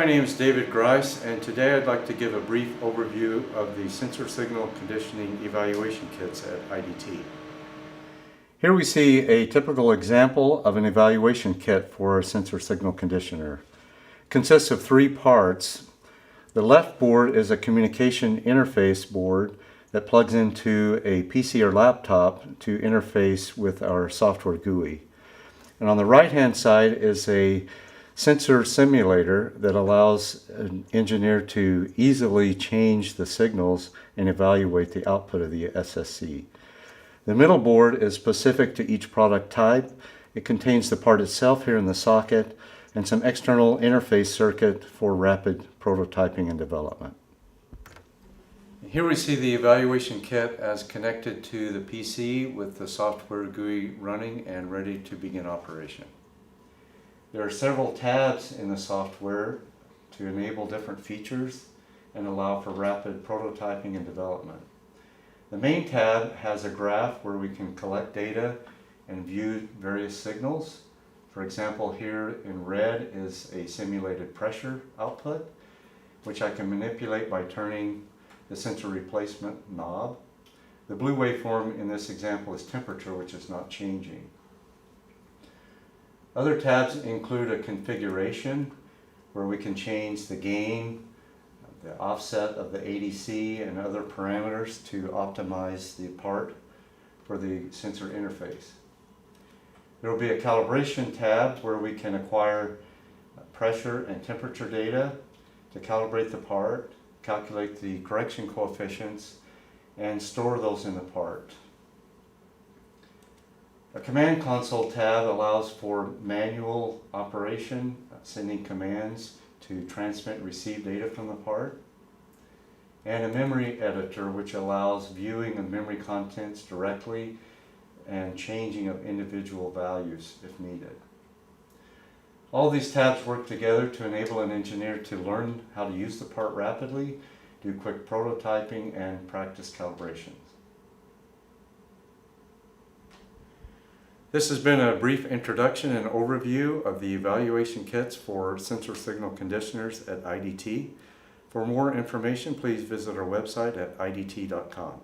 My name is David Grice, and today I'd like to give a brief overview of the sensor signal conditioning evaluation kits at IDT. Here we see a typical example of an evaluation kit for a sensor signal conditioner. It consists of three parts. The left board is a communication interface board that plugs into a PC or laptop to interface with our software GUI. And on the right hand side is a sensor simulator that allows an engineer to easily change the signals and evaluate the output of the SSC. The middle board is specific to each product type. It contains the part itself here in the socket and some external interface circuit for rapid prototyping and development. Here we see the evaluation kit as connected to the PC with the software GUI running and ready to begin operation. There are several tabs in the software to enable different features and allow for rapid prototyping and development. The main tab has a graph where we can collect data and view various signals. For example, here in red is a simulated pressure output, which I can manipulate by turning the sensor replacement knob. The blue waveform in this example is temperature, which is not changing. Other tabs include a configuration where we can change the gain, the offset of the ADC, and other parameters to optimize the part for the sensor interface. There will be a calibration tab where we can acquire pressure and temperature data to calibrate the part, calculate the correction coefficients, and store those in the part. A command console tab allows for manual operation, sending commands to transmit and receive data from the part. And a memory editor, which allows viewing of memory contents directly and changing of individual values if needed. All these tabs work together to enable an engineer to learn how to use the part rapidly, do quick prototyping, and practice calibrations. This has been a brief introduction and overview of the evaluation kits for sensor signal conditioners at IDT. For more information, please visit our website at idt.com.